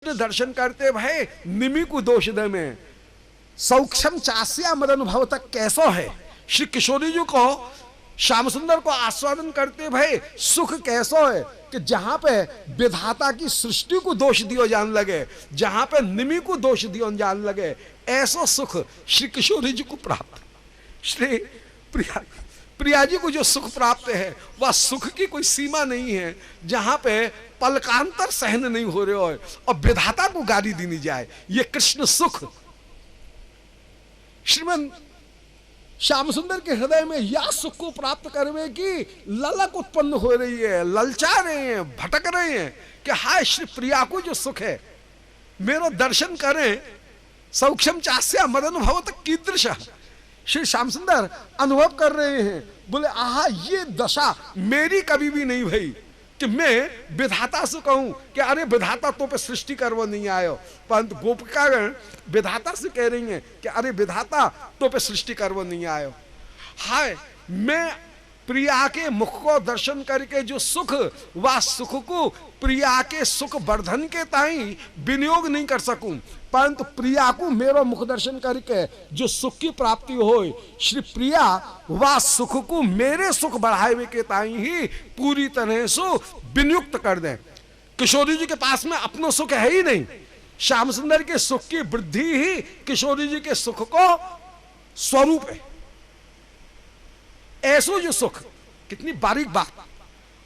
दर्शन करते भय निमि को दोष दे में सौक्षम चास्या मदन भव तक कैसो है। श्री किशोरी जी को श्याम सुंदर को आस्वादन करते भय सुख कैसो है कि जहां पे विधाता की सृष्टि को दोष दियो जान लगे, जहां पे निमि को दोष दियो जान लगे, ऐसा सुख श्री किशोरी जी को प्राप्त। श्री प्रिया जी को जो सुख प्राप्त है वह सुख की कोई सीमा नहीं है, जहां पे पलकांतर सहन नहीं हो रहे हो और विधाता को गाली दी नहीं जाए। ये कृष्ण सुख श्रीमन श्याम सुंदर के हृदय में या सुख को प्राप्त करने की ललक उत्पन्न हो रही है, ललचा रहे हैं, भटक रहे हैं कि हाय श्री प्रिया को जो सुख है मेरा दर्शन करें। सौक्षम चास्या मदन भव तक कीदृश श्री श्याम सुंदर अनुभव कर रहे हैं, बोले आहा ये दशा मेरी कभी भी नहीं भई कि मैं विधाता से कहूं कि अरे विधाता तो पे सृष्टि करवा नहीं आयो, परंतु गोपिकागण विधाता से कह रही हैं कि अरे विधाता तो पे सृष्टि करवा नहीं आयो। हाय मैं प्रिया के मुख को दर्शन करके जो सुख वह सुख को प्रिया के सुख वर्धन के ताई विनियोग नहीं कर सकूं, परंतु प्रिया को मेरा मुख दर्शन करके जो सुख की प्राप्ति हो, श्री प्रिया वह सुख को मेरे सुख बढ़ावे के ताई ही पूरी तरह से विनियुक्त कर दें। किशोरी जी के पास में अपना सुख है ही नहीं, श्याम सुंदर के सुख की वृद्धि ही किशोरी जी के सुख को स्वरूप है। ऐसो जो सुख, कितनी बारीक बात,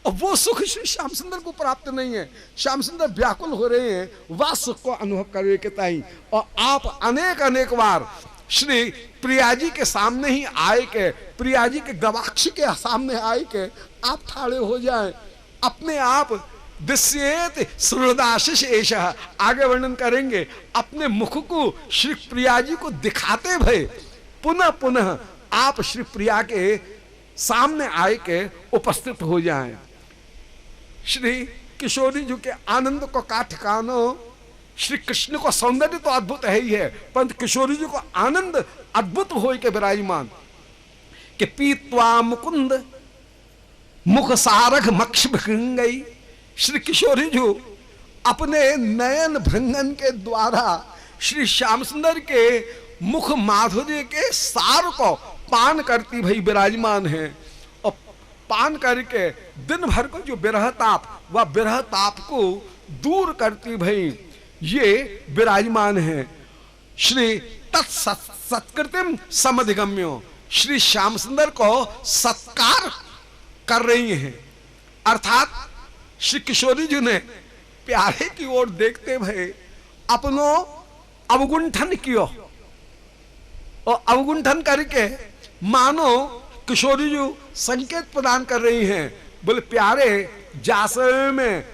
और वो सुख श्री श्याम सुंदर को प्राप्त नहीं है। श्याम सुंदर व्याकुल हो रहे हैं वह सुख को अनुभव करने के ताई, और आप अनेक अनेक बार श्री प्रिया जी के सामने ही आए के, प्रिया जी के गवाक्ष के सामने आए के आप ठाड़े हो जाएं, अपने आप दस्येत सुहृदाशिष एषः, आगे वर्णन करेंगे, अपने मुख को श्री प्रिया जी को दिखाते भय पुनः पुनः आप श्री प्रिया के सामने आए के उपस्थित हो जाएं। श्री किशोरी जी के आनंद को का ठिकानो, श्री कृष्ण को सौंदर्य तो अद्भुत है ही है, परंतु किशोरी जी को आनंद अद्भुत हो के विराजमान कि पीत्वा मुकुंद मुख सारख मक्ष भृंगई। श्री किशोरी जी अपने नयन भृंगन के द्वारा श्री श्याम सुंदर के मुख माधुर्य के सार को पान करती भई विराजमान है, और पान करके दिन भर को जो विरह ताप वह विरह ताप को दूर करती भई ये विराजमान है। श्री तत्सत्कृतिम समधिगम्यो, श्री श्याम सुंदर को सत्कार कर रही हैं, अर्थात श्री किशोरी जी ने प्यारे की ओर देखते भय अपनो अवगुंठन कियो, और अवगुंठन करके मानो किशोरी जी संकेत प्रदान कर रही हैं, बोले प्यारे जासवे में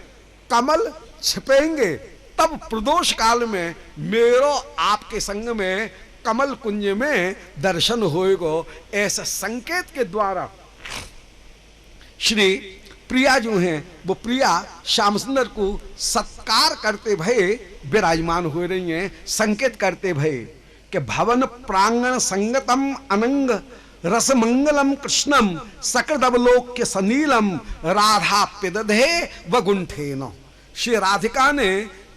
कमल छिपेंगे तब प्रदोष काल में मेरो आपके संग में कमल कुंज में दर्शन होएगो। ऐसे संकेत के द्वारा श्री प्रिया जो हैं वो प्रिया श्याम सुंदर को सत्कार करते भय विराजमान हो रही हैं, संकेत करते भय कि भवन प्रांगण संगतम अनंग रस मंगलम कृष्णम सकृदवलोक्य सनीलम राधा पिदधे वगुंठेन। श्री राधिका ने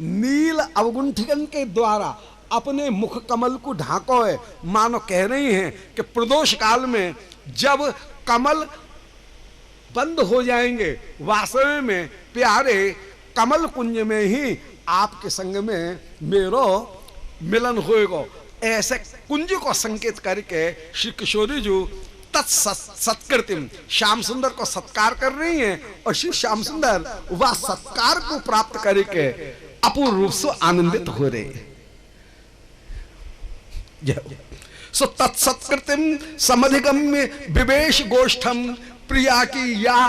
नील अवगुंठन के द्वारा अपने मुख कमल को ढांको है, मानो कह रही हैं कि प्रदोष काल में जब कमल बंद हो जाएंगे वास्तव में प्यारे कमल कुंज में ही आपके संग में मेरो मिलन होएगा। ऐसे कुंज को संकेत करके श्री किशोरी जी तत्सत्कृतिम श्याम सुंदर को सत्कार कर रही हैं, और श्री श्याम सुंदर वह सत्कार को प्राप्त करके अपूर्व रूप से आनंदित हो रहे हैं। सो तत्सत्कृतिम समधिगम्य विवेश गोष्ठम, प्रिया की या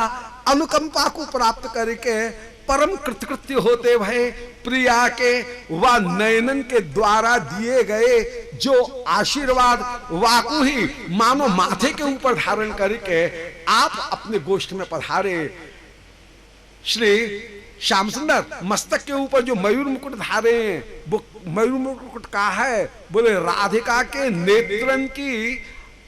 अनुकंपा को प्राप्त करके परम कृतकृत्य होते भय प्रिया के व नयनन के द्वारा दिए गए जो आशीर्वाद वाकु ही मानो माथे के ऊपर धारण करके आप अपने गोष्ठ में पधारे। श्री श्याम सुंदर मस्तक के ऊपर जो मयूर मुकुट धारे हैं वो मयूर मुकुट का है, बोले राधिका के नेत्रन की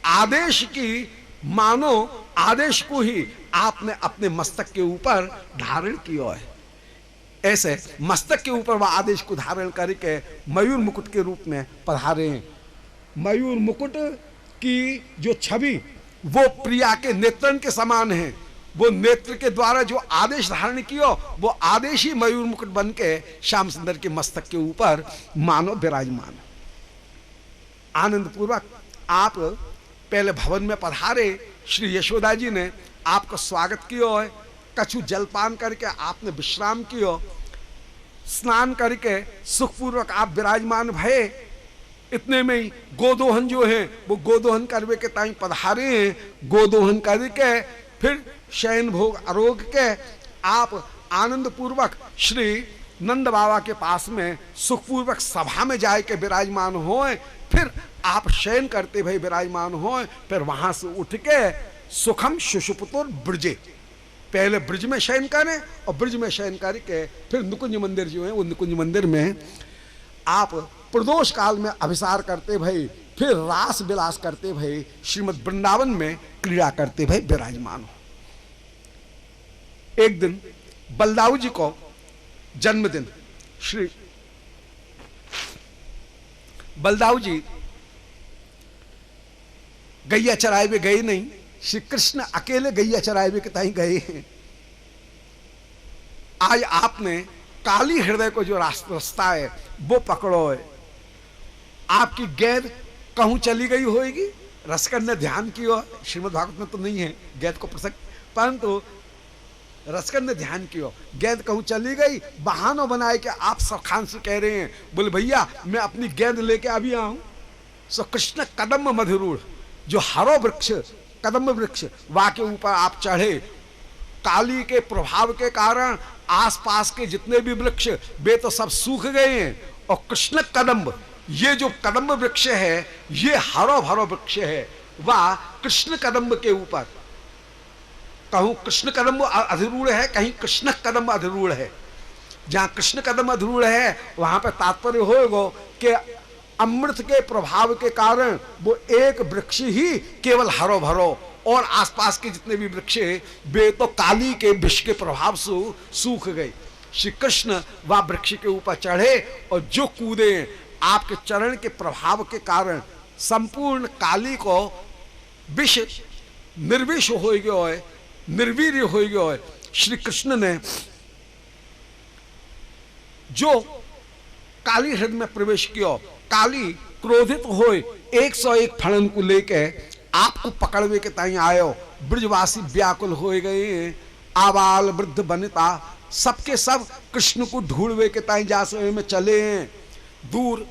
आदेश की मानो आदेश को ही आपने अपने मस्तक के ऊपर धारण किया है। ऐसे मस्तक के ऊपर वह आदेश को धारण करके मयूर मुकुट के रूप में पधारे हैं। मयूर मुकुट की जो छवि वो प्रिया के नेत्रन के समान है। वो नेत्र के द्वारा जो आदेश धारण किया वो आदेश ही मयूर मुकुट बन के श्याम सुंदर के मस्तक के ऊपर मानो विराजमान। आनंद पूर्वक आप पहले भवन में पधारे, श्री यशोदा जी ने आपका स्वागत किया है, कछु जलपान करके आपने विश्राम किया, स्नान करके सुखपूर्वक आप विराजमान भये। इतने में ही गोदोहन जो है वो गोदोहन करवे के ताई पधारे हैं। गोदोहन करके फिर शयन भोग आरोग के आप आनंद पूर्वक श्री नंद बाबा के पास में सुखपूर्वक सभा में जाए के विराजमान होए। फिर आप शयन करते भाई विराजमान होए। फिर वहां से उठ के सुखम सुषुप्तुर ब्रजे, पहले ब्रज में शयन करें और ब्रज में शयन करके फिर निकुंज मंदिर जो है वो निकुंज मंदिर में आप प्रदोष काल में अभिसार करते भाई, फिर रास विलास करते भाई श्रीमद वृंदावन में क्रीड़ा करते भाई विराजमान हो। एक दिन बलदाऊ जी को जन्मदिन, श्री बलदाऊ जी गैया चराए हुए गए नहीं, श्री कृष्ण अकेले गैया चराए हुए के ताई गए हैं। आज आपने काली हृदय को जो रास्ता है वो पकड़ो है। आपकी गेंद कहूं चली गई होगी, रसकर ने ध्यान किया, श्रीमद् भागवत में तो नहीं है गेंद को प्रसंग, परंतु रसकर ने ध्यान किया, गेंद कहूं चली गई, बहाना बनाए कि आप सब खान से कह रहे हैं, बोले भैया मैं अपनी गेंद लेके अभी आऊं। सो कृष्ण कदम मधुरूढ़, जो हरो वृक्ष कदम वृक्ष वा के ऊपर आप चढ़े। काली के प्रभाव के कारण आसपास के जितने भी वृक्ष वे तो सब सूख गए हैं, और कृष्ण कदम्ब, ये जो कदम्ब वृक्ष है ये हरो भरो वृक्ष है। वह कृष्ण कदम्ब के ऊपर, कहूं कृष्ण कदम्ब अधिरूढ़ है, कहीं कृष्ण कदम्ब अधिरूढ़ है। जहां कृष्ण कदम्ब अधिरूढ़ है वहां पर तात्पर्य होगा कि अमृत के प्रभाव के कारण वो एक वृक्ष ही केवल हरो भरो, और आसपास के जितने भी वृक्ष वे तो काली के विष के प्रभाव से सूख गए। श्री कृष्ण वह वृक्ष के ऊपर चढ़े और जो कूदे आपके चरण के प्रभाव के कारण संपूर्ण काली को विष निर्विष हो गयो है, निर्वीर्य हो गयो है। श्री कृष्ण ने जो काली हृदय में प्रवेश किया, काली क्रोधित होए 101 फणन को लेके आपको पकड़वे के ताई आयो। ब्रजवासी व्याकुल हो गए, आबाल वृद्ध बनिता सबके सब कृष्ण को ढूंढवे के ताई जासवे में चले हैं। दूर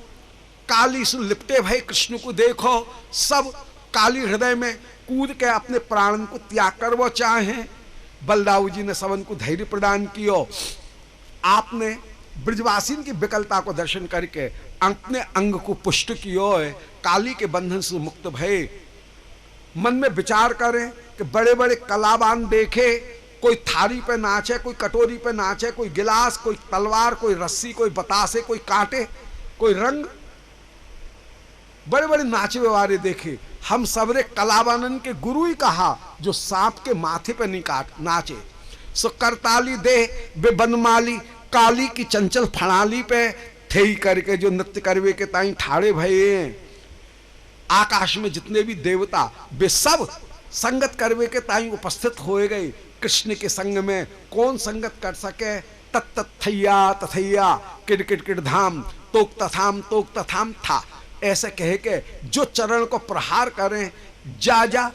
काली से लिपटे भाई कृष्ण को देखो, सब काली हृदय में कूद के अपने प्राण को त्याग कर वो चाहे। बलदाऊ जी ने सबन को धैर्य प्रदान किया। आपने ब्रजवासी की विकलता को दर्शन करके अपने अंग को पुष्ट किया है, काली के बंधन से मुक्त भय। मन में विचार करें कि बड़े बड़े कलाबान देखे, कोई थारी पे नाचे, कोई कटोरी पे नाचे, कोई गिलास, कोई तलवार, कोई रस्सी, कोई बतासे, कोई कांटे, कोई रंग, बड़े बड़े नाचे वाले देखे। हम सबरे कलाबानन के गुरु ही कहा जो सांप के माथे पे नहीं नाचे। सो करताली दे बे बनमाली, काली की चंचल फणाली पे थे करके जो नृत्य करवे के ताई ठाड़े भये। आकाश में जितने भी देवता वे सब संगत करवे के ताई उपस्थित होए गए। कृष्ण के संग में कौन संगत कर सके। तत्थैया तथैया किट किट धाम तोक तथाम था, ऐसे कहे के जो चरण को प्रहार करें, जा जा